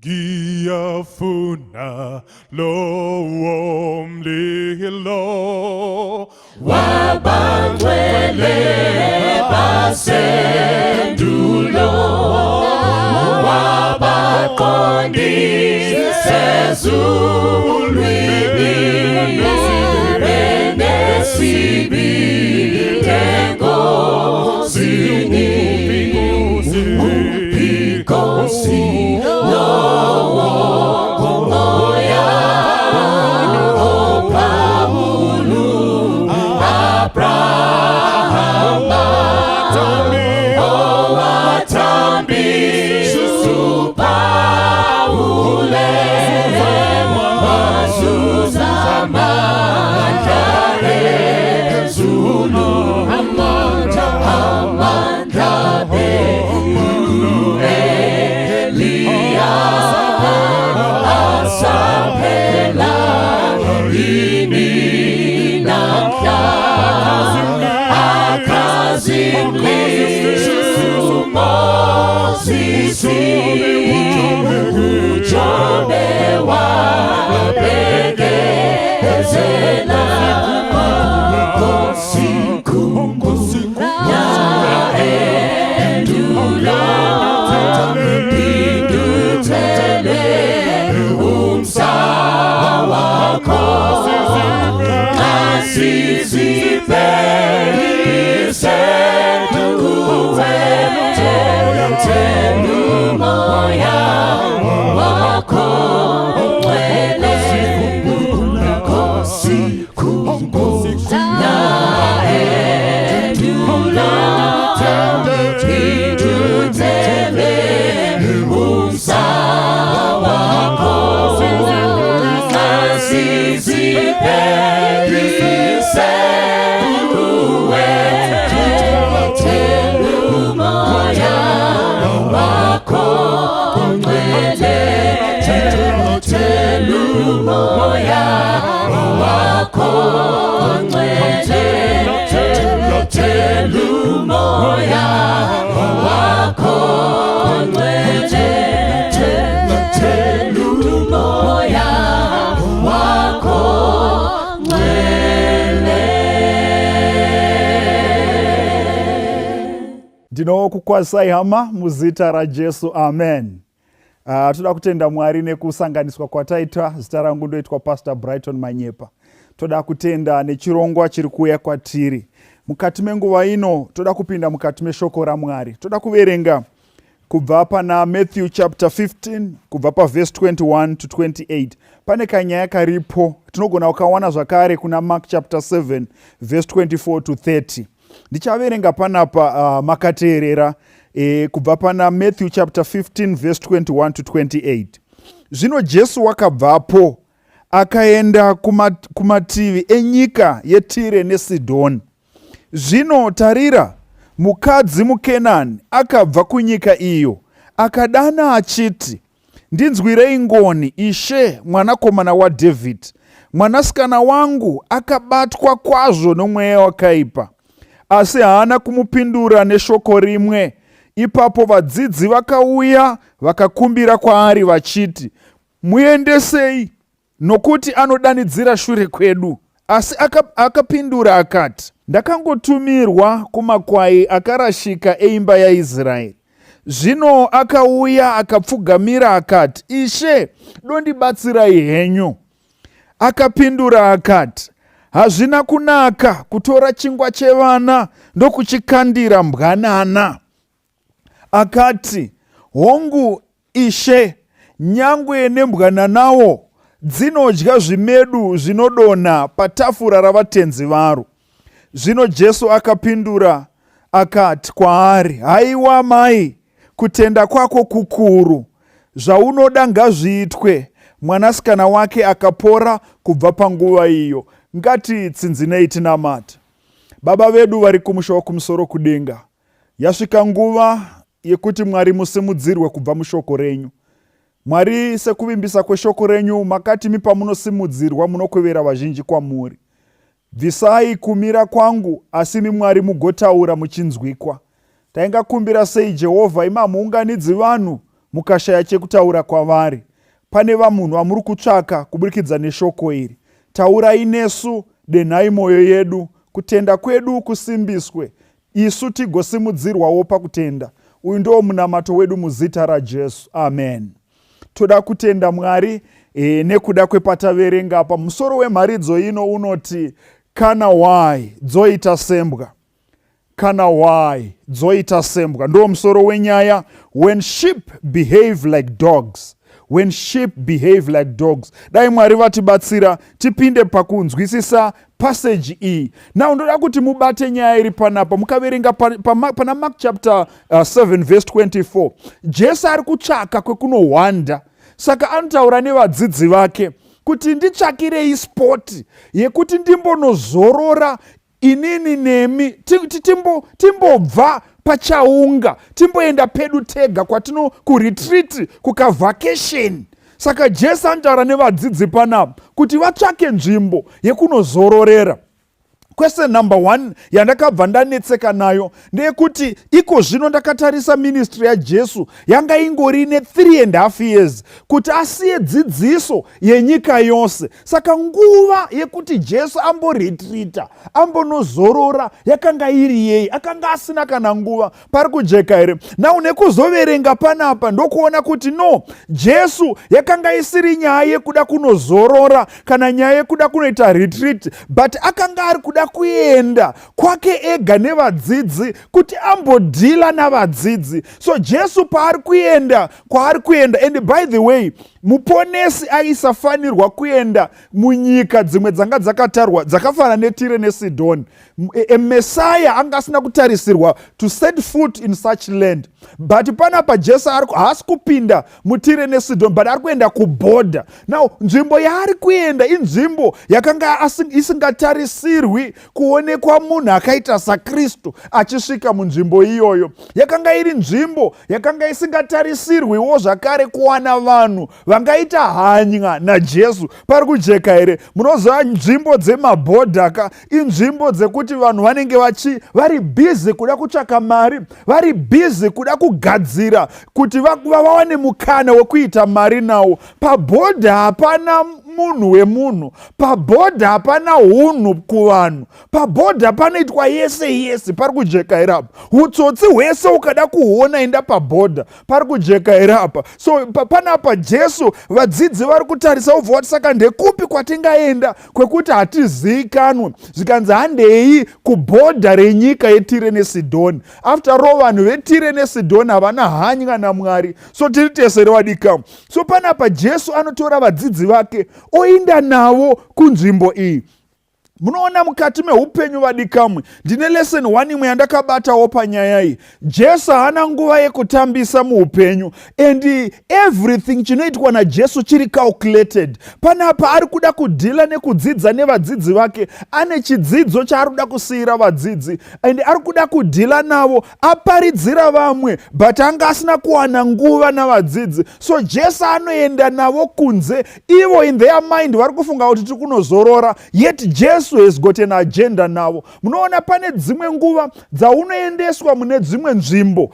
Ngiyafuna lowo mlilo wabangcwele basendulo wabaqondise ezulwini benesibi engozini uphikosi lowo moya ophamulu Abrahama owatambi supawule wazuza amandla ezulu amandla Eliya asaphela ini namhla akazimlisi umozisi ujobe wabekezela Nkosi yaendula Pindutele umsawakho Asizibekise kuwe Telumoya wakho ngcwele Nkosi yaendula Pindutele umsawakho Asizibekise kuwe Telumoya wakho ngcwele Telumoya wakho ngcwele Telumoya wakho ngcwele Telumoya wakho ngcwele Ndinokukwazisai hama muzita raJesu, amen. Toda kutenda Mwari nekusanganiswa kwataita. Zita rangu ndoitwa Pastor Brighton Manyepa. Toda kutenda nechirongwa chiri kuuya kwatiri. Mukati menguva ino toda kupinda mukati meshoko raMwari. Toda kuverenga kubva pana Matthew chapter 15 kubva pa verse 21 to 28. Pane kanyaya karipo tinogona kukawana zvakare kuna Mark chapter 7 verse 24 to 30. Ndichaverenga panapa makateerera kubva pana Matthew chapter 15 verse 21 to 28. Zvino Jesu wakabvapo akaenda kumativi enyika yeTire neSidhoni. Zvino tarira, mukadzi muKenani akabva kunyika iyo akadana achiti, ndinzwirei ngoni Ishe, mwanakomana waDhavhidhi. Mwanasikana wangu akabatwa kwazvo nomweya wakaipa. Asi haana kumupindura neshoko rimwe. Ipapo vadzidzi vakauya vakakumbira kwaari vachiti, muendesei, nokuti anodanidzira shure kwedu. Asi akapindura akati, ndakangotumirwa kumakwai akarashika eimba yaIsraeri. Zvino akauya akapfugamira akati, Ishe, dondibatsirai henyu. Akapindura akati, hazvina kunaka kutora chingwa chevana ndokuchikandira mbwanana. Akati, hongu Ishe, nyangwe nembwananawo dzinodya zvimedu zvinodonha patafura ravatenzi varo. Zvino Jesu akapindura akati kwaari, haiwa mai, kutenda kwako kukuru, zvaunoda ngazviitwe. Mwanasikana wake akapora kubva panguva iyo. Ngati tsinzinei tinamata. Baba vedu vari kumusha wakumusoro kudenga, yasvika nguva yekuti Mwari musimudzirwe kubva mushoko renyu. Mwari, sekuvimbisa kweshoko renyu makati pamunosimudzirwa munokwevera vazhinji kwamuri. Bvisai kumira kwangu, asi Mwari mugotaura muchinzwikwa. Taingakumbira sei Jehovha imamuunganidzi vanhu mukashaya chekutaura kwavari, pane vamunhu vamuri kutsvaka kuburikidza neshoko iri. Taurai nesu, denhai mwoyo yedu, kutenda kwedu kusimbiswe, isu tigosimudzirwawo pakutenda. Uyu ndiwo munamato wedu muzita raJesu. Amen. Toda kutenda Mwari nekuda kwepataverenga apa. Musoro wemharidzo ino unoti Kana Hwai, Dzoita Sembwa. Kana Hwai, Dzoita Sembwa. Ndo musoro wenyaya. When sheep behave like dogs. When sheep behave like dogs. Dai Mwari vatibatsira tipinde pakunzwisisa passage iyi. Now ndoda kuti mubate nyaya iri panapa. Mukaverenga pana Mark chapter 7 verse 24. Jesu ari kutsvaka kwekunohwanda. Saka anotaura nevadzidzi vake kuti nditsvakirei spoti yekuti ndimbonozorora inini nemi, timbobva pachaunga, timboenda pedu tega kwatino kuretreat, kukavhakesheni. Saka Jesu anotaura nevadzidzi panapa kuti vatsvake nzvimbo yekunozororera. Question number 1 yandakabva ndanetseka nayo ndeyekuti iko zvino ndakatarisa ministry yaJesu yanga ingori ne 3.5 years kuti asiye dzidziso yenyika yose. Saka nguva yekuti Jesu amboretreata, ambonozorora yakanga iri yei, akanga asina kana nguva pari kujeka here. Now nekuzoverenga panapa ndokuona kuti no, Jesu yakanga isiri nyaya yekuda kunozorora kana nyaya yekuda kunoita retreat, but akanga ari kuda kuenda kwake ega nevadzidzi kuti ambodhila navadzidzi. So Jesu kwaari kuenda, and by the way, muponesi aisafanirwa kuenda munyika dzimwe dzanga dzakatarwa dzakafanana neTire neSidhoni. Messiah anga asina kutarisirwa to set foot in such land. But panapa Jesu haasi kupinda muTire neSidhoni, but ari kuenda kuborder. Now nzvimbo yaari kuenda inzvimbo yakanga isingatarisirwi kuonekwa munhu akaita saKristu achisvika munzvimbo iyoyo. Yakanga iri nzvimbo yakanga isingatarisirwiwo zvakare kuwana vanhu vangaita hanya naJesu pari kujeka here. Munoziva nzvimbo dzemabhodha inzvimbo dzekuti vanhu vanenge vari busy kuda kutsvaka mari, vari busy kuda kugadzira kuti vawane mukana wekuita mari nawo. Pabhodha hapana munhu wemunhu, pabhodha hapana hunhu kuvanhu, pabhodha panoitwa yese pari kujeka here apa. Utsotsi hwese ukada kuhuona enda pabhodha pari kujeka here apa. So panapa Jesu vadzidzi vari kutarisa ubva vati saka ndekupi kwatingaenda kwekuti hatizikanwe, zvikanzi handei kubhodha renyika yeTire neSidhoni. After all vanhu veTire neSidhoni havana hanya naMwari, so tiri tese revadikamu. So panapa Jesu anotora vadzidzi vake oenda navo kunzvimbo iyi. Munoona mukati meupenyu vadikamwe, ndine lesson 1 imwe yandakabatawo panyaya iyi. Jesu haana nguva yekutambisa muupenyu, and everything chinoitwa naJesu chiri calculated. Panapa ari kuda kudhila nekudzidza nevadzidzi vake, ane chidzidzo chaari kuda kusiyira vadzidzi, and ari kuda kudhila navo, aparidzira vamwe, but anga asina kuwana nguva navadzidzi. So Jesu anoenda navo kunze, ivo in their mind vari kufunga kuti tiri kunozorora, yet Jesu has got an agenda navo. Munoona pane dzimwe nguva dzaunoendeswa mune dzimwe nzvimbo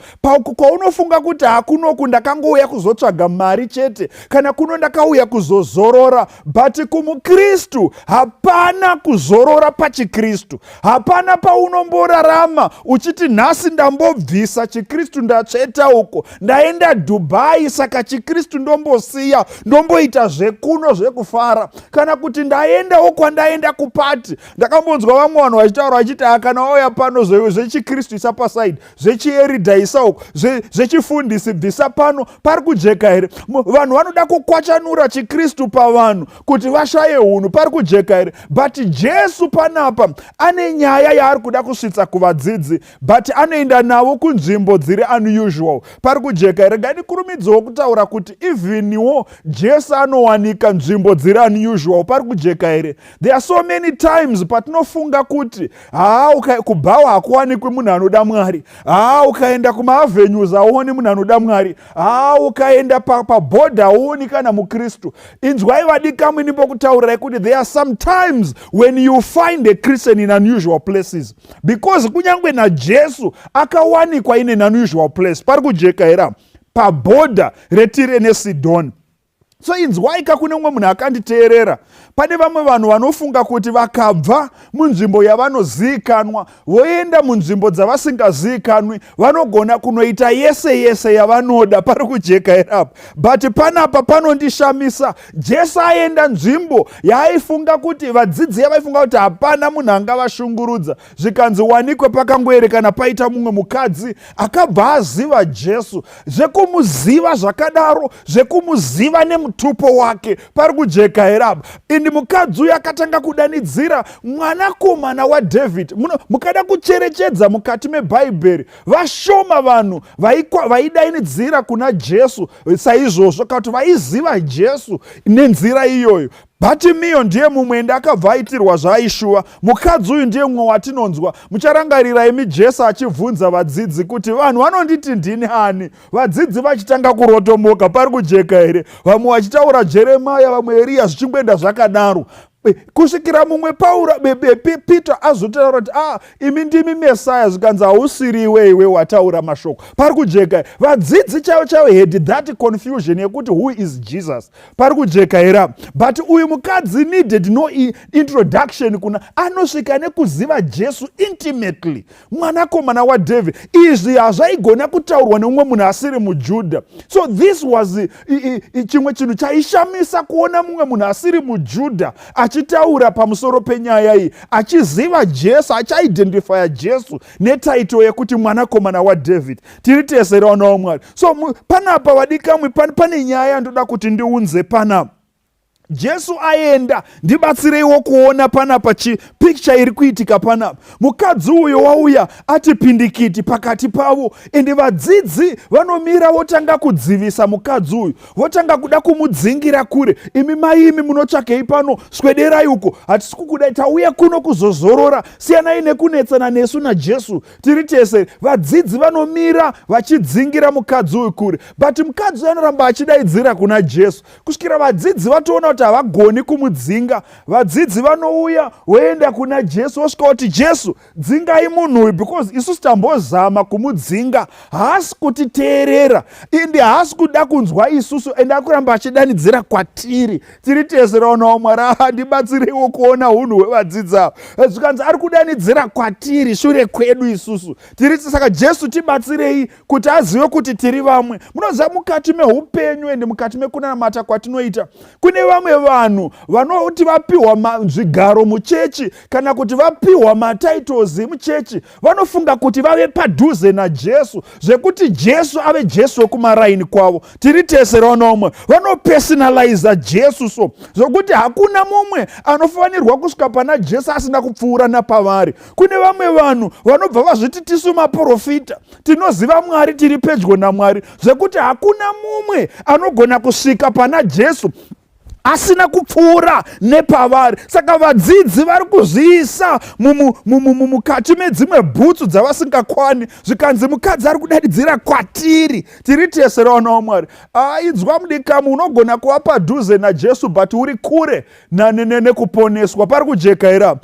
kwaunofunga kuti hakunoku ndakangouya kuzotsvaga mari chete, kana kuno ndakauya kuzozorora. But kumuKristu hapana kuzorora pachiKristu. Hapana paunomborarama uchiti nhasi ndambobvisa chiKristu ndatsveta uko, ndaenda Dubai saka chiKristu ndombosiya, ndomboita zvekuno zvekufara, kana kuti ndaendawo kwandaenda kupati. Ndakambonzwa vamwe vanhu vachitaura vachiti kana wauya pano zvechiKristu isa pasaidi, zvechieridha isa uko, zvechifundisi bvisa pano, pari kujeka here. Vanhu vanoda kukwachanura chiKristu pavanhu kuti vashaye hunhu, pari kujeka here. But Jesu panapa ane nyaya yaari kuda kusvitsa kuvadzidzi, but anoenda navo kunzvimbo dziri unusual, pari kujeka here. Ngandikurumidziwo kutaura kuti eveniwo Jesu anowanika nzvimbo dziri unusual, pari kujeka here. There are so many times patinofunga kuti kubhawa hakuwanikwi munhu anoda Mwari, ukaenda kumaavhenyus hauoni munhu anoda Mwari, ukaenda pabhodha hauoni kana muKristu. Inzwai vadikamu ndipokutaurirai kuti there are some times when you find a Christian in unusual places, because kunyangwe naJesu akawanikwa in an unusual place, pari kujeka here. pabhodha reTire neSidhoni. So inzwaika kune umwe munhu akanditeerera. Pane vamwe vanhu vanofunga kuti vakabva munzvimbo yavanozivikanwa voenda munzvimbo dzavasingazivikanwi vanogona kunoita yese yese yavanoda. Pari kujeka apa. But panapa panondishamisa. Jesu aenda nzvimbo yaaifunga kuti vadzidzi vaifunga kuti hapana munhu angavashungurudza. Zvikanzi wanikwe pakangoerekana paita mumwe mukadzi akabva aziva Jesu. Zvekumuziva zvakadaro, zvekumuziva nemutupo wake. Pari kujeka apa. Indi mukadzi uyu akatanga kudanidzira mwanakomana waDhavhidhi. Mukada kucherechedza mukati mebhaibheri vashoma vanhu vaidanidzira kuna Jesu saizvozvo kuti vaiziva Jesu nenzira iyoyo. Bhatimiyo ndiye mumwe akabva aitirwa zvaaishuva. Mukadzi uyu ndiye mumwe watinonzwa. Mucharangarira imi Jesu achibvunza vadzidzi kuti vanhu vanonditi ndini ani? Vadzidzi vachitanga kurotomoka. Pari kujeka here? Vamwe vachitaura Jeremia, vamwe Eria, zvichingoenda zvakadaro. Kusvikira mumwe Peter azotaura kuti imi ndimi Mesaya, zvikanzi hausiri iwe wataura mashoko. Pari kujeka. Vadzidzi chaivo had that confusion yekuti who is Jesus? Pari kujeka here. But uyu mukadzi needed no introduction kuna anosvika nekuziva Jesu intimately. Mwanakomana waDhavhidhi. Izvi hazvaigona kutaurwa neumwe munhu asiri muJudha. So this was chimwe chinhu chaishamisa kuona mumwe munhu asiri muJudha achitaura pamusoro penyaya iyi, achiziva Jesu, achiidentifya Jesu netaito yekuti mwanakomana waDhavhidhi. Tiri tese vana vaMwari. So panapa vadikamwe pane nyaya yandoda kuti ndiunze panapa. Jesu aenda, ndibatsireiwo kuona panapa picture iri kuitika panapa. Mukadzi uyo wauya ati pindikiti pakati pavo, ende vadzidzi vanomira votanga kudzivisa mukadzi uyu, votanga kuda kumudzingira kure. Imi mai, imi munotsvakei pano? Swederai uko, hatisi kukuda, tauya kuno kuzozorora, siyanai nekunetsana nesu naJesu. Tiri tese vadzidzi vanomira vachidzingira mukadzi uyu kure. But mukadzi uyu anoramba achidaidzira kuna Jesu. Kusvikira vadzidzi vatoona kuti havagoni kumudzinga, vadzidzi vanouya voenda kuna Jesu vosvika kuti Jesu, dzingai munhu uyu, because isusu tambozama kumudzinga, haasi kutiteerera, ende haasi kuda kunzwa isusu, ende akuramba achidanidzira kwatiri. Tiri tese vana vaMwari, ndibatsireiwo kuona unhu hwevadzidzi ava. Zvikanzi ari kudanidzira kwatiri shure kwedu isusu. Tiri saka Jesu tibatsirei kuti azive kuti tiri vamwe. Munoziva mukati meupenyu ende mukati mekunamata kwatinoita, kune vamwe vanhu vanoti vapiwa zvigaro muchechi kana kuti vapiwa matitles muchechi vanofunga kuti vave padhuze naJesu, zvekuti Jesu ave Jesu wekumaraini kwavo. Tiri tese vana vaMwari, vanopersonaliza Jesu so zvokuti hakuna mumwe anofanirwa kusvika pana Jesu asina kupfuura napavari. Kune vamwe vanhu vanobva vazviti tisu maprofita, tinoziva Mwari, tiri pedyo naMwari, zvekuti hakuna mumwe anogona kusvika pana Jesu asina kupfuura nepavari. Saka vadzidzi vari kuzviisa mukati medzimwe bhutsu dzavasingakwani. Zvikanzi mukadzi ari kudanidzira kwatiri. Tiri tese vana vaMwari, inzwa mudikamu, unogona kuva padhuze naJesu but uri kure nekuponeswa. Pari kujeka here.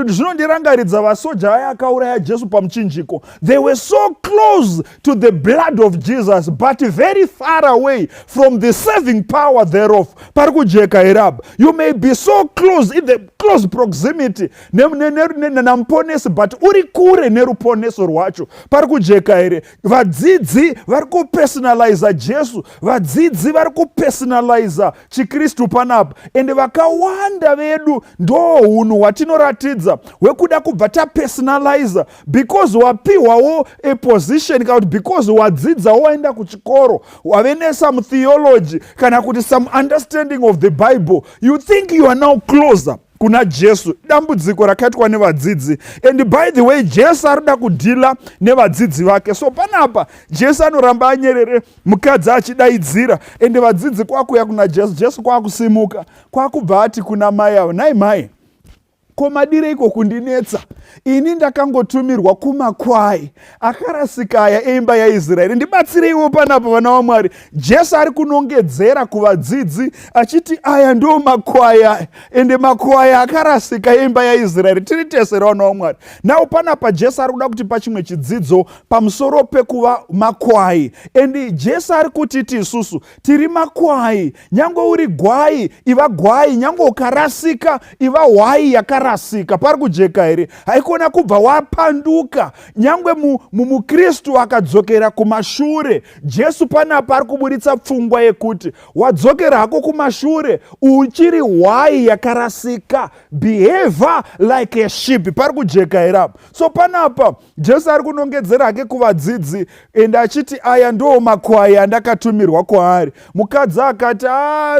Zvinondirangaridza vasoja vaya akauraya Jesu pamuchinjiko. They were so close to the blood of Jesus but very far away from the saving power thereof. Pari kujeka here. You may be so close, in the close proximity namuponesi but uri kure neruponeso rwacho. Pari kujeka here. Vadzidzi vari kupersonaliza Jesu, vadzidzi vari kupersonaliza chiKristu panapa, ende vakawanda vedu ndo unhu hwatinoratidza hwekuda kubva tapersonaliza because wapiwawo a position, kana kuti because wadzidzawo waenda kuchikoro wave nesome theology kana kuti some understanding of the Bible, you think you are now closer kuna Jesu. Dambudziko rakaitwa nevadzidzi. And by the way, Jesu arida kudhila nevadzidzi vake. So panapa Jesu anoramba anyerere, mukadzi achidaidzira, ende vadzidzi kwakuya kuna Jesu, Jesu kwakusimuka, kwakubva ati kuna mai avo, nai mai, Komadire iko kundinetsa. Ini ndakangotumirwa kumakwai akarasika aya eimba yaIsraeri. Ndibatsireiwo panapo vana vaMwari. Jesu ari kunongedzera kuvadzidzi achiti aya ndo makwai aya, ende makwai akarasika eimba yaIsraeri. Tiri tesere vana vaMwari. Nawo panapa Jesu ari kuda kuti pachimwe chidzidzo pamusoro pekuva makwai. Endi Jesu ari kutiti isusu tiri makwai. Nyangwe uri gwai, iva gwai. Nyangwe ukarasika, iva hwai yakarasika. Pari kujeka here? Haikona kubva wapanduka. Nyangwe mukristu akadzokera kumashure, Jesu panapa ari kuburitsa pfungwa yekuti wadzokera hako kumashure uchiri hwai yakarasika. Behave like a sheep. Pari kujeka here apa. So panapa Jesu ari kunongedzera hake kuvadzidzi ende achiti aya ndo makwai andakatumirwa kwaari. Mukadzi akati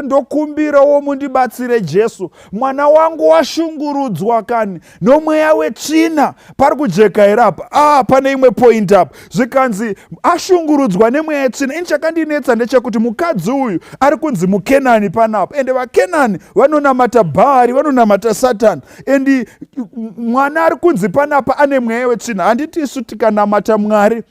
ndokumbirawo mundibatsire Jesu, mwana wangu washungurudzwa kani nomweya wetsvina. Pari kujeka here apa. Pane imwe point apa zvikanzi ashungurudzwa nemweya wetsvina. Ini chakandinetsa ndechekuti mukadzi uyu ari kunzi muKenani panapa, ende vaKenani vanonamata Bhaari, vanonamata Satani. Endi mwana ari kunzi panapa ane mweya wetsvina. Handiti isu tikanamata Mwari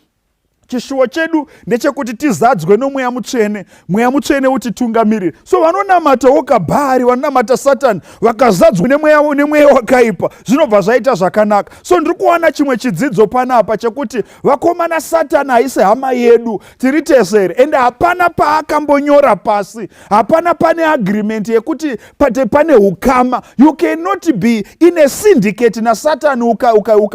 chishuwo chedu ndechekuti tizadzwe nomweya mutsvene, mweya mutsvene utitungamirire. So vanonamatawo kaBhaari, vanonamata Satani, vakazadzwa nemweya wakaipa, zvinobva zvaita zvakanaka. So ndiri kuwana chimwe chidzidzo panapa chekuti vakomana Satani haisi hama yedu, tiri tesere. Ende hapana paakambonyora pasi, hapana pane agreement yekuti pane ukama. You cannot be in a syndicate naSatani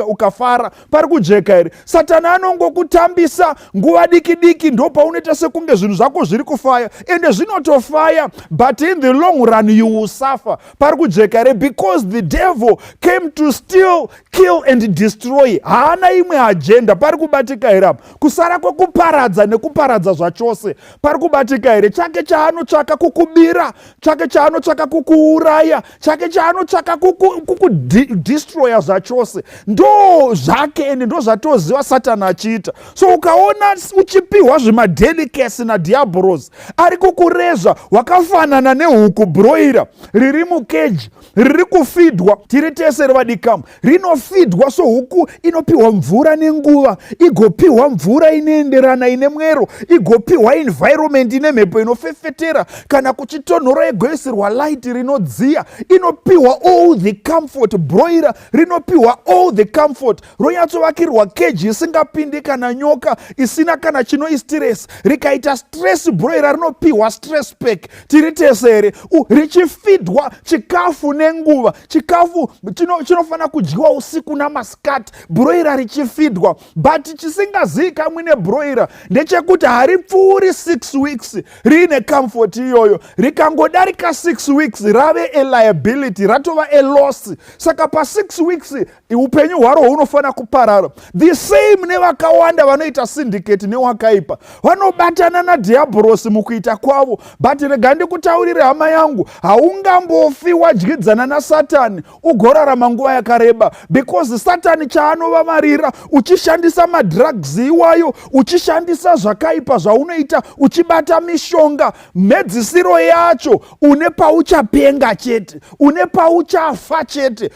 ukafara. Pari kujeka here? Satani anongokutambisa nguva diki ndo paunoita sekunge zvinhu zvako zviri kufaya, ende zvinotofaya, but in the long run you will suffer. Pari kujeka here? Because the devil came to steal, kill and destroy. Haana imwe agenda. Pari kubatika here apa? Kusara kwekuparadza nekuparadza zvachose. Pari kubatika here? Chake chaanotsvaka kukubira, chake chaanotsvaka kukuuraya, chake chaanotsvaka kukudestroya zvachose. Ndo zvake ende ndo zvatoziva Satani achiita. So ukaona uchipiwa zvimadelicacy naDiabolos ari kukurezva wakafanana nehuku broira riri mukeji, riri kufidwa. Tiri tesere vadikamu, rinofidwa. So huku inopiwa mvura nenguva, igopiwa mvura inoenderana ine mwero, igopiwa environment ine mhepo inofefetera. Kana kuchitonhora igoisirwa light rinodziya, inopiwa all the comfort. Broira rinopiwa all the comfort. Ronyatsovakirwa keji isingapindi kana nyoka, isina kana chinoistress. Rikaita stress broira rinopiwa stress pack. Tiri tesere richifidwa chikafu nenguva. Chikafu chinofana kudyiwa usiku namasikati, broira richifidwa. But chisingazivi kamwe nebroira ndechekuti haripfuuri 6 weeks riine comfort iyoyo. Rikangodarika 6 weeks rave a liability, ratova a loss. Saka pa 6 weeks upenyu hwaro hunofana kuparara. The same nevakawanda vanoita syndicate newakaipa, vanobatana naDiabolos mukuita kwavo. But rega ndikutaurire hama yangu, haungambofi wadyidzana naSatani ugorarama nguva yakareba. Because Satani chaanovamarira uchishandisa madrugs iwayo, uchishandisa zvakaipa zvaunoita, uchibata mishonga, mhedzisiro yacho une pauchapenga chete, une pauchafa chete,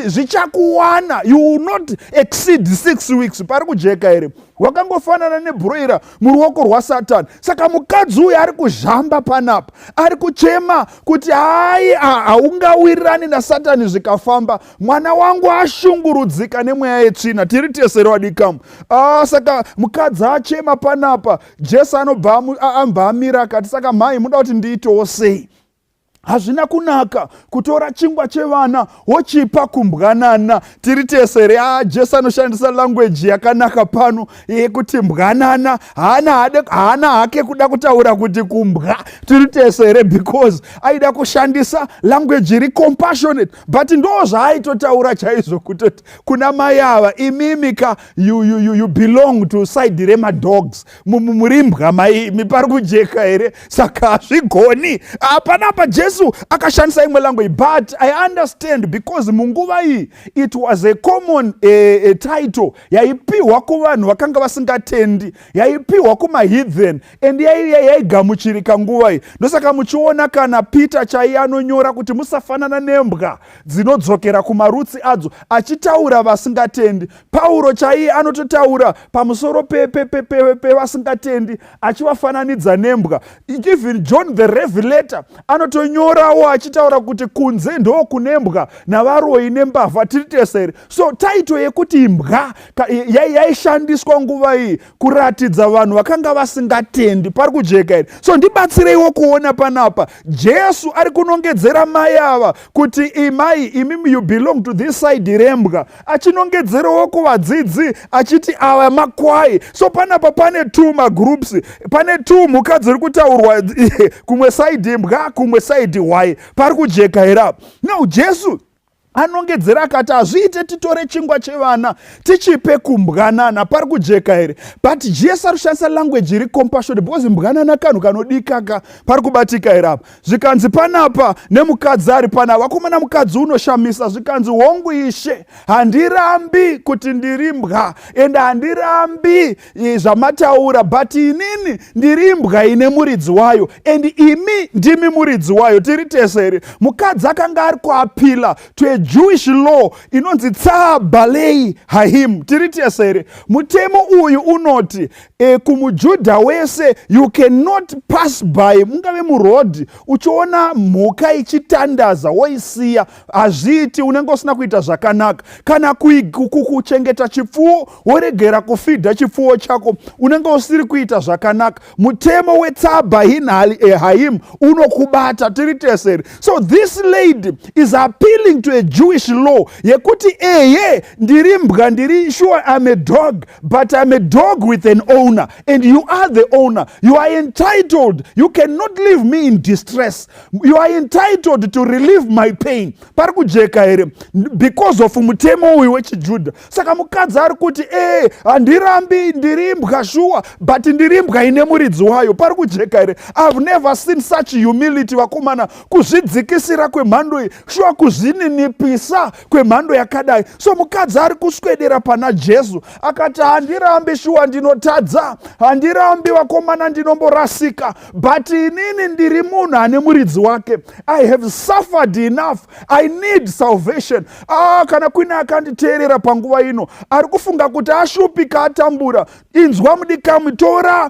zvichakuwana. You will not exceed 6 weeks. Pari kujeka here? Wakangofanana nebroira muruoko rwaSatani. Saka mukadzi uyu ari kuzhamba panapa, ari kuchema kuti haungawirirani naSatani zvikafamba. Mwana wangu ashungurudzika nemweya yetsvina. Tiri tesere vadikamu. Saka mukadzi achema panapa, Jesu anobva amira akati, saka mhai muda kuti ndiitewo sei? Hazvina kunaka kutora chingwa chevana wochipa kumbwanana. Tiri tesere, Jesu anoshandisa language yakanaka pano yekuti mbwanana. Haana hake kuda kutaura kuti kumbwa. Tiri tesere because aida kushandisa language iri compassionate. But ndo zvaaitotaura chaizvo kutoti kuna mai ava, imimika you belong to side rema dogs. Muri mbwa mai, mipari kujeka here? Saka hazvigoni. Panapa Jesu Jesu akashandisa imwe language, but I understand because munguva iyi it was a common title yaipiwa kuvanhu vakanga vasingatendi, yaipiwa kumaheathen, and yaigamuchirika nguva iyi. Ndosaka muchiona kana Peter chaiye anonyora kuti musafanana nembwa dzinodzokera kumarutsi adzo, achitaura vasingatendi. Pauro chaiye anototaura pamusoro pevasingatendi achivafananidza nembwa. Even John the Revelator anotonyorawo achitaura kuti kunze ndo kunembwa navaroi nembavha, tiri tesere. So title yekuti imbwa yaishandiswa nguva iyi kuratidza vanhu vakanga vasingatendi. Pari kujeka here. So ndibatsireiwo kuona panapa Jesu ari kunongedzera mai ava kuti imai imi you belong to this side rembwa, achinongedzerawo kuvadzidzi achiti ava makwai. So panapa pane two magroups, pane two mhuka dziri kutaurwa kumwe side mbwa kumwe side hwai. Pari kujeka here. Now Jesu anongedzera akati hazviite titore chingwa chevana tichipe kumbwanana. Pari kujeka here. But Jesu ari kushandisa language iri compassionate because mbwanana kanhu kanodikaka. Pari kubatika here apa. Zvikanzi panapa nemukadzi ari panapa, vakomana mukadzi unoshamisa, zvikanzi hongu Ishe handirambi kuti ndiri mbwa and handirambi zvamataura, but inini ndiri mbwa ine muridzi wayo and imi ndimi muridzi wayo. Tiri tesere. Mukadzi akanga ari kuapila to a Jewish law inonzi tsabalei hahim. Tiri tesere. Mutemo uyu unoti kumujudha wese you cannot pass by, mungave murodhi uchiona mhuka ichitandaza woisiya, hazviiti, unenge usina kuita zvakanaka. Kana kuchengeta chipfuwo woregera kufidha chipfuwo chako, unenge usiri kuita zvakanaka. Mutemo wetsabahin hahim unokubata. Tiri tesere. So this lady is appealing to a Jewish law yekuti ndiri mbwa, ndiri sure I'm a dog, but I'm a dog with an owner and you are the owner. You are entitled. You cannot leave me in distress. You are entitled to relieve my pain. Pari kujeka here because of mutemo uyu wechiJudha. Saka mukadzi ari kuti handirambi ndiri mbwa sure, but ndiri mbwa ine muridzi wayo. Pari kujeka here. I've never seen such humility, vakomana, kuzvidzikisira kwemhando iyi, sure kuzvininipisa kwemhando yakadai. So mukadzi ari kuswedera pana Jesu akati handirambi shuwa ndinotadza, handirambi vakomana ndinomborasika, but inini ndiri munhu ane muridzi wake. I have suffered enough. I need salvation. Kana kuine akanditeerera panguva ino ari kufunga kuti ashupika atambura, inzwa mudikami, tora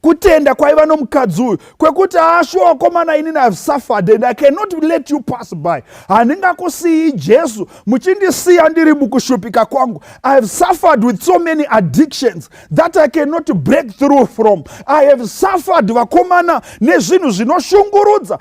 kutenda kwaiva nomukadzi uyu kwekuti ashuwa komana inini I've suffered and I cannot let you pass by. Handingakusiyi Jesu muchindisiya ndiri mukushupika kwangu. I have suffered with so many addictions that I cannot break through from. I have suffered vakomana nezvinhu zvinoshungurudza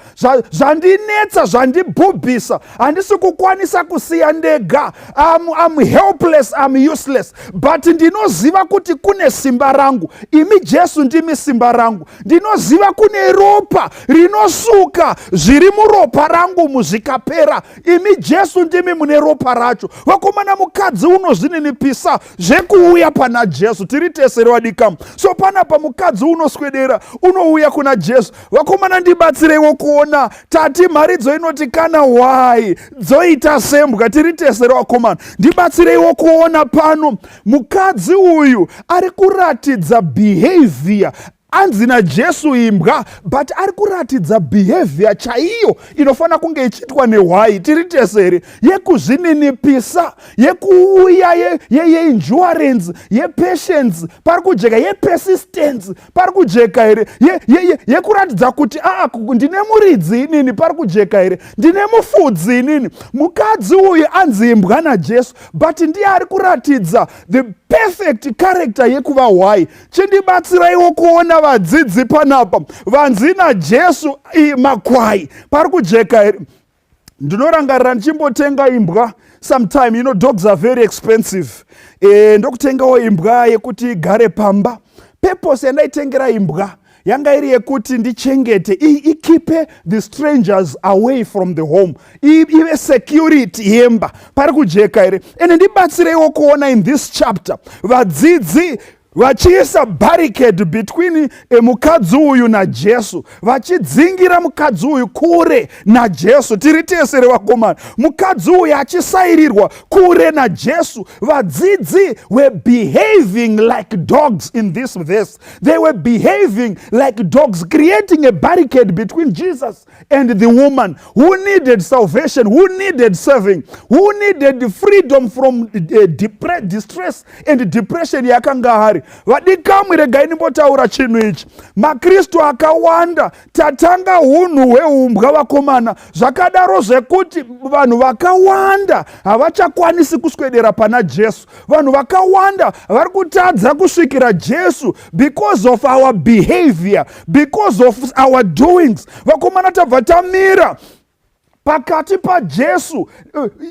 zvandinetsa zvandibhubhisa, handisi kukwanisa kusiya ndega. I'm helpless, I'm useless, but ndinoziva kuti kune simba rangu. Imi Jesu ndimi simba rangu. Ndinoziva kune ropa rinosuka zviri muropa rangu muzvikapera. Imi Jesu ndimi mune ropa racho. Vakomana mukadzi unozvininipisa zvekuuya pana Jesu. Tiri tesere vadikamu. So panapa mukadzi unoswedera unouya kuna Jesu. Vakomana ndibatsireiwo kuona tati mharidzo inoti kana Hwai Dzoita Sembwa. Tiri tesere vakomana, ndibatsireiwo kuona pano mukadzi uyu ari kuratidza behavior. Anzi naJesu imbwa, but ari kuratidza behavior chaiyo inofana kunge ichitwa neHwai. Tiri tesere. Yekuzvininipisa, yekuuya, ye-endurance, ye-patience, pari kujeka, ye-persistence, pari kujeka here, yekuratidza kuti ndine muridzi inini, pari kujeka here, ndine mufudzi inini. Mukadzi uyu anzi imbwa naJesu, but ndiye ari kuratidza the perfect character yekuva Hwai. Chindibatsiraiwo kuona vadzidzi panapa vanzi naJesu makwai. Pari kujeka here. Ndinorangarira ndichimbotenga imbwa sometime, dogs are very expensive. Ndokutengawo imbwa yekuti igare pamba. Purpose yandaitengera imbwa yanga iri yekuti ndichengete, ikipe the strangers away from the home, ive security yemba. Pari kujeka here. And ndibatsireiwo kuona in this chapter vadzidzi vachiisa barricade between mukadzi uyu najesu, vachidzingira mukadzi uyu kure najesu. Tiri tese revakomana, mukadzi uyu achisairirwa kure najesu. Vadzidzi were behaving like dogs in this verse. They were behaving like dogs, creating a barricade between Jesus and the woman who needed salvation, who needed serving, who needed freedom from distress and depression yakanga hari. Vadikamwe regai nimbotaura chinhu ichi. Makristu akawanda tatanga hunhu hweumbwa vakomana, zvakadaro zvekuti vanhu vakawanda havachakwanisi kuswedera pana Jesu. Vanhu vakawanda vari kutadza kusvikira Jesu because of our behavior, because of our doings. Vakomana, tabva tamira pakati pa Jesu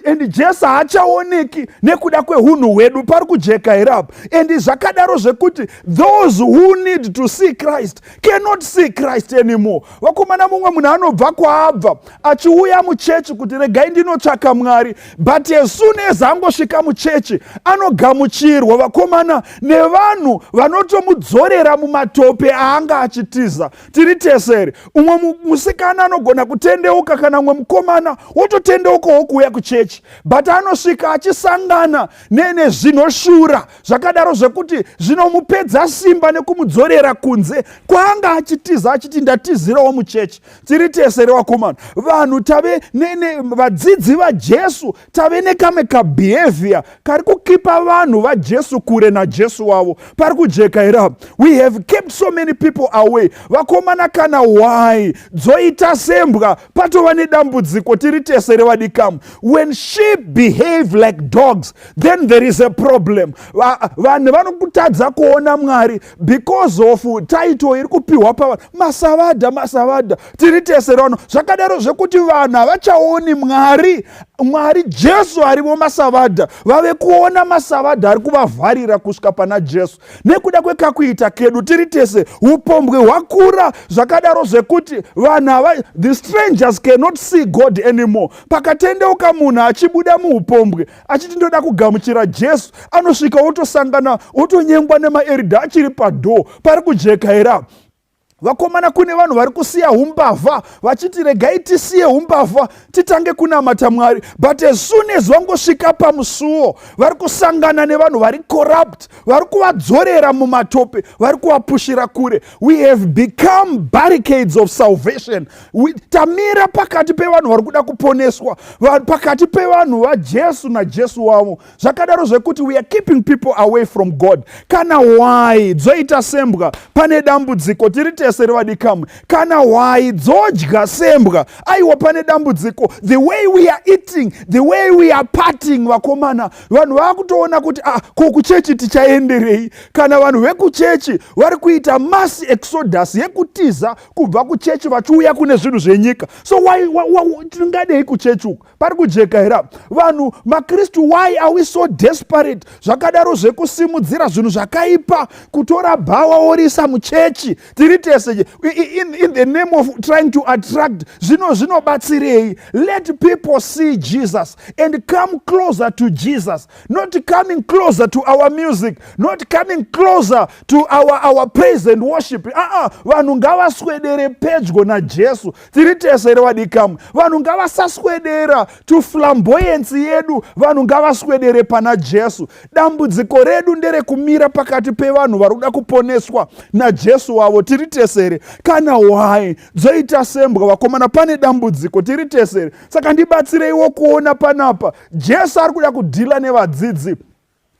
and Jesu haachaoneki nekuda kwehunhu hwedu, pari kujeka irapo. And zvakadaro zvekuti those who need to see Christ cannot see Christ anymore. Vakomana, mumwe munhu anobva kwaabva achiuya muchechi kuti regai ndinotsvaka Mwari, but as soon as angosvika muchechi anogamuchirwa vakomana nevanhu vanotomudzorera mumatope aanga achitiza. Tiri tesere, umwe musikana anogona kutendeuka kana umwe mukomana wototendeukawo kuuya kuchechi, but anosvika achisangana nezvinoshura zvakadaro zvekuti zvinomupedza simba nekumudzorera kunze kwaanga achitiza achiti ndatizirawo muchechi. Tiri tesere vakomana, vanhu tave vadzidzi vaJesu tave nekamwe kabehavior kari kukipa vanhu vaJesu kure naJesu wavo, pari kujeka irapo. We have kept so many people away. Vakomana, kana Hwai, Dzoita, Sembwa patova nedambudziko. Tiri tesere vadikamu, when sheep behave like dogs, then there is a problem. Vanhu vanokutadza kuona Mwari because of title iri kupiwa pa masavadha. Tiri tesere vano zvakadaro zvekuti vanhu havachaoni Mwari Jesu arivo masavadha, vave kuona masavadha ari kuvavharira kusvika pana Jesu nekuda kwekakuita kedu. Tiri tese upombwe hwakura zvakadaro zvekuti vanhu the strangers cannot see God anymore. Pakatendeuka munhu achibuda muupombwe achiti ndoda kugamuchira Jesu, anosvika otosangana otonyengwa nemaeridha achiri padoo, pari kujeka irapo. Vakomana, kune vanhu vari kusiya umbavha vachiti regai tisiye umbavha titange kunamata Mwari, but as soon as vangosvika pamusuo vari kusangana nevanhu vari corrupt, vari kuvadzorera mumatope, vari kuvapushira kure. We have become barricades of salvation. Tamira pakati pevanhu vari kuda kuponeswa, pakati pevanhu vaJesu naJesu wavo, zvakadaro zvekuti we are keeping people away from God. Kana Hwai, Dzoita, Sembwa pane dambudziko. Tiri tesere vadikamwe, kana Hwai, Dzodya, Sembwa aiwa pane dambudziko. The way we are eating, the way we are partying, vakomana, vanhu vakutoona kuti kuchechi tichaenderei. Kana vanhu vekuchechi vari kuita mass exodus yekutiza kubva kuchechi vachiuya kune zvinhu zvenyika. So tingadei kuchechi uku, pari kujeka irapo. Vanhu makristu, why are we so desperate zvakadaro zvekusimudzira zvinhu zvakaipa, kutora bhawa orisa muchechi? Tiri tese in the name of trying to attract zvinobatsirei? Let people see Jesus and come closer to Jesus, not coming closer to our music, not coming closer to our praise and worship. Vanhu ngavaswedere pedyo naJesu. Tiri tese vadikamu, vanhu ngavasaswedera to flamboyance yedu, vanhu ngavaswedere pana Jesu. Dambudziko redu ndere kumira pakati pevanhu vari kuda kuponeswa naJesu wavo. Tiri tesere, kana Hwai, Dzoita, Sembwa vakomana, pane dambudziko. Tiri tesere, saka ndibatsireiwo kuona panapa Jesu ari kuda kudhila nevadzidzi,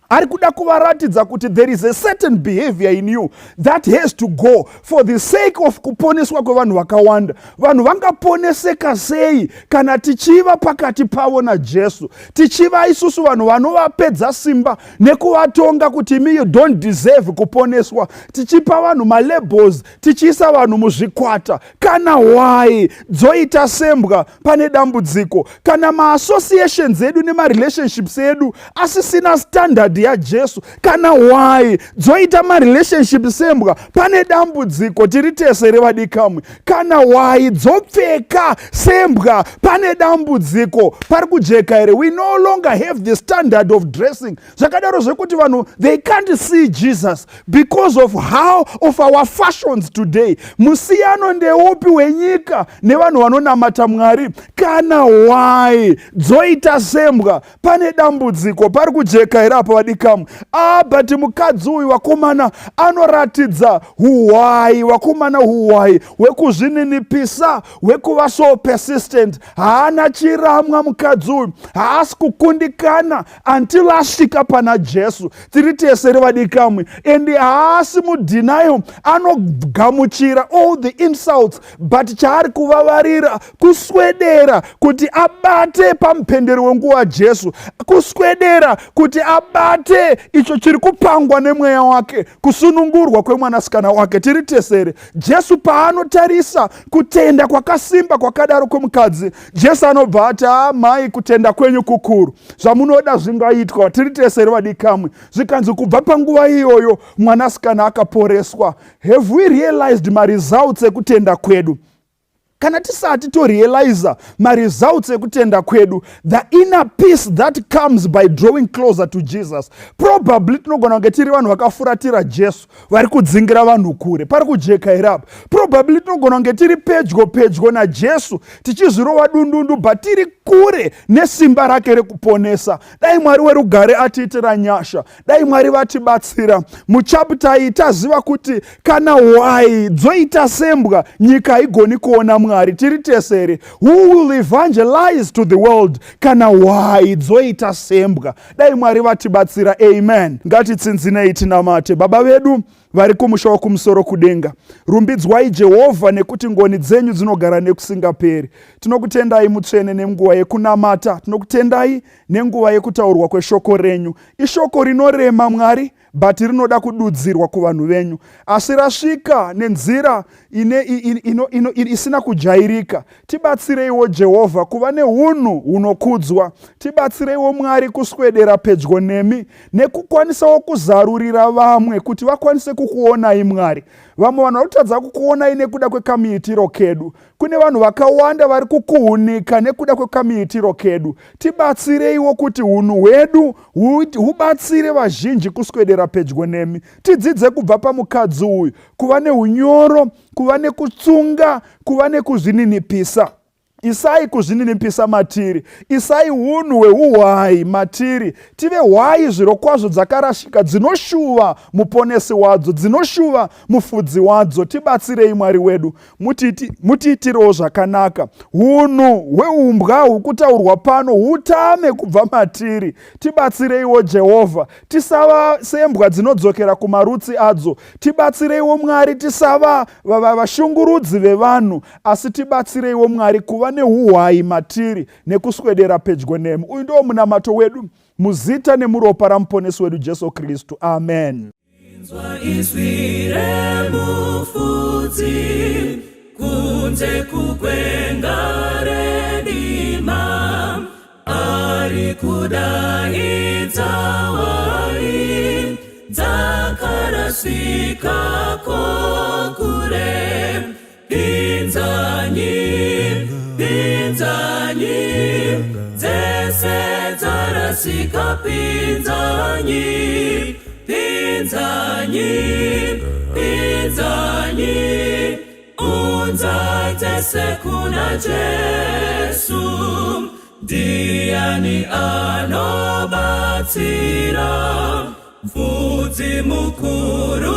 ari kuda kuvaratidza kuti there is a certain behavior in you that has to go for the sake of kuponeswa kwevanhu vakawanda. Vanhu vangaponeseka sei kana tichiva pakati pavo naJesu, tichiva isusu vanhu vanovapedza simba nekuvatonga kuti me you don't deserve kuponeswa, tichipa vanhu malabels, tichiisa vanhu muzvikwata. Kana Hwai, Dzoita, Sembwa pane dambudziko. Kana maassociations edu nemarelationships edu asisina standard blood yaJesu. Kana Hwai Dzoita marelationship Sembwa pane dambudziko tiri tese revadikamwe. Kana Hwai dzopfeka Sembwa pane dambudziko pari kujeka here. We no longer have the standard of dressing. Zvakadaro zvekuti vanhu they can't see Jesus because of how of our fashions today. Musiyano ndeupi wenyika nevanhu vanonamata Mwari. Kana Hwai Dzoita Sembwa pane dambudziko pari kujeka here apa vadikamwe. But mukadzi uyu wakomana anoratidza Hwai, wakomana Hwai hwekuzvininipisa, hwekuva so persistent. Haana chiramwa mukadzi uyu, haasi kukundikana until asvika pana Jesu. Tiri tese revadikamwe. And haasi mudenial, anogamuchira all the insults, but chaari kuvavarira kuswedera kuti abate pamupendero wenguva Jesu, kuswedera kuti abate icho chiri kupangwa nemweya wake, kusunungurwa kwemwanasikana wake. Tiri tesere Jesu paanotarisa kutenda kwakasimba kwakadaro kwemukadzi, Jesu anobva ati mai kutenda kwenyu kukuru, zvamunoda zvingaitwa. Tiri tesere vadikamwe, zvikanzi kubva panguva iyoyo mwanasikana akaporeswa. Have we realized results ekutenda kwedu? Kana tisati torealiza results ekutenda kwedu, the inner peace that comes by drawing closer to Jesus, probably tinogona kunge tiri vanhu vakafuratira Jesu, vari kudzingira vanhu kure, pari kujeka irapa. Probably tinogona kunge tiri pedyo naJesu, tichizvirova dundundu, but tiri kure nesimba rake rekuponesa. Dai Mwari werugare atiitira nyasha, dai Mwari vatibatsira. Muchapter iyi taziva kuti kana Hwai Dzoita Sembwa nyika haigoni kuona Mwari. Tiri tesere, who will evangelize to the world? Kana Hwai Dzoita Sembwa. Dai Mwari vatibatsira. Amen. Ngatitsinzinei tinamate. Baba vedu vari kumusha wokumusoro kudenga, rumbidzwai Jehovha nekuti ngoni dzenyu dzinogara nekusingaperi. Tinokutendai mutsvene nenguva yekunamata, tinokutendai nenguva yekutaurwa kweshoko renyu. Ishoko rinorema Mwari, but rinoda kududzirwa kuvanhu venyu, asi rasvika nenzira isina kujairika. Tibatsireiwo Jehovha kuva neunhu hunokudzwa. Tibatsireiwo Mwari kuswedera pedyo nemi nekukwanisawo kuzarurira vamwe kuti vakwanise kukuonai Mwari. Vamwe vanhu varikutadza kukuonai nekuda kwekamuitiro kedu. Kune vanhu vakawanda vari kukuhunika nekuda kwekamuitiro kedu. Tibatsireiwo kuti unhu hwedu hubatsire vazhinji kuswedera pedyo nemi. Tidzidze kubva pamukadzi uyu kuva neunyoro, kuva nekutsunga, kuva nekuzvininipisa. Isai kuzvininipisa matiri, isai unhu hweuhwai matiri. Tive hwai zvirokwazvo dzakarashika, dzinoshuva muponesi wadzo, dzinoshuva mufudzi wadzo. Tibatsirei Mwari wedu, mutiitirewo zvakanaka. Unhu hweumbwa hukutaurwa pano hutame kubva matiri. Tibatsireiwo Jehovha, tisava sembwa dzinodzokera kumarutsi adzo. Tibatsireiwo Mwari, tisava vashungurudzi vevanhu, asi tibatsireiwo Mwari kuva neuhwai matiri nekuswedera pedyo nemi. Uyu ndiwo munamato wedu muzita nemuropa ramuponesi wedu Jesu Kristu. Amen. Inzwa izwi remufudzi kunze kugwenga redima, ari kudaidza hwai dzakarasika kokure. Pinzanyi dzese dzarasika, pinzanyi unza dzese kuna Jesu. Ndiani anobatsira, mfudzi mukuru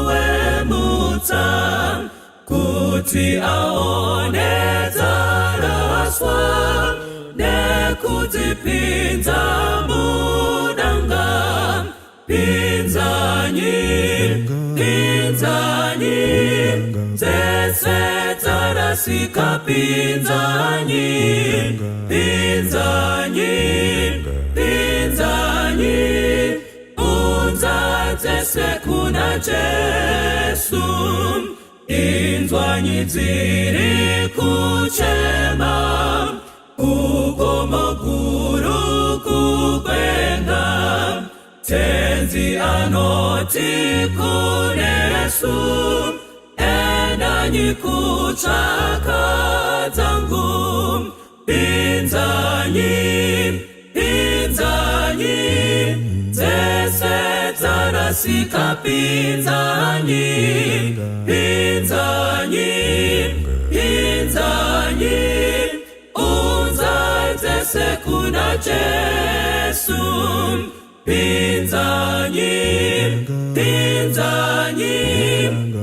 wemutsa, kuti aone dzaraswa nekudzipinza mudanga. Pinzanyi dzese dzarasika, pinzanyi unza dzese kuna Jesu. Inzwanyi dziri kuchema, ukomo guru kugwenga. anoti kunesu endanyi kuchaka zangu pinzanyi zese zanasika pinzanyi unzanzese kuna Jesu pinzanyi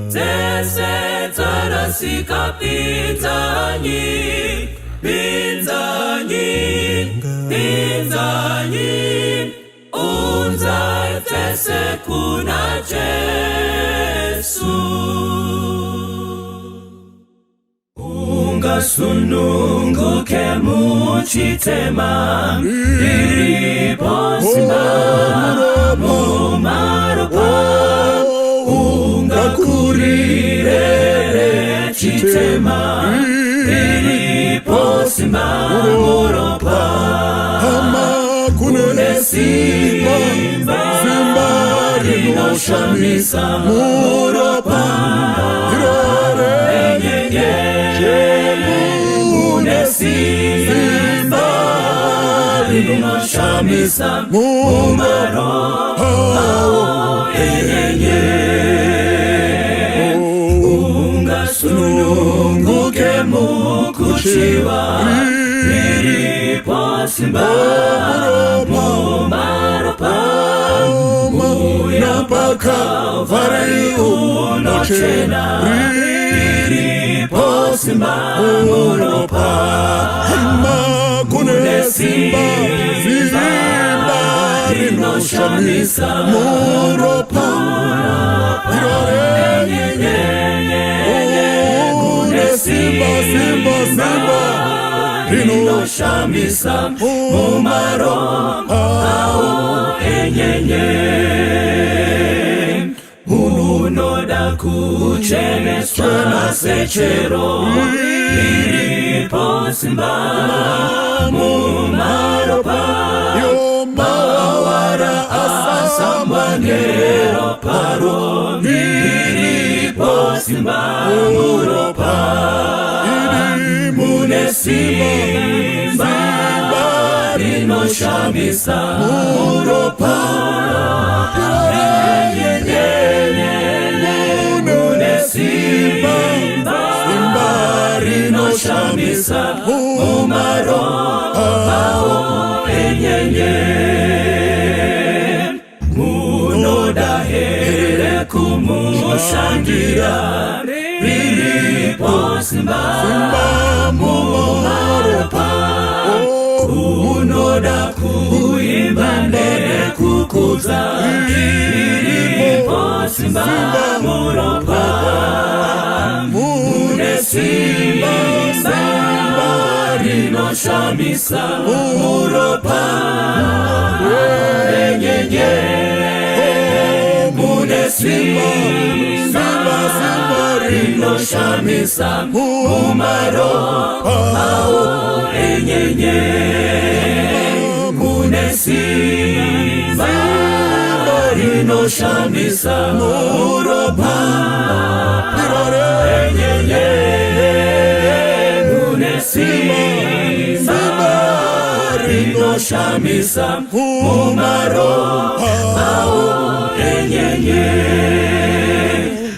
zese zanasika pinzanyi unzanzese kuna Jesu ungasununguke muchitema iriposimba mumaropa ungakurirere chitema iriposimba muropa kunesimba rinoshamisa muropa Simba rinoshamisa mumaropa ungasununguke mukuchiwa iriposimba mumaropa muyapaka varai unochena iriposimba muropa kunesimba rinoshamisa muropa kunesimba rinoshamisa mumaropa unoda kucheneswa sechero iriposimba mumaropa mawara asambanero paro iriposimba muropa munesimba rinoshamisa muropa munesimba rinoshamisa mumaropa munodahere kumushangira ririposimba mumaropa unoda kuimba nekukuza ririposimba muropa munesimba rinoshamisa muropa munesimba rinoshamisa mumaropa munesimba rinoshamisa muropa munesimba rinoshamisa mumaropa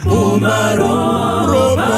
umaropa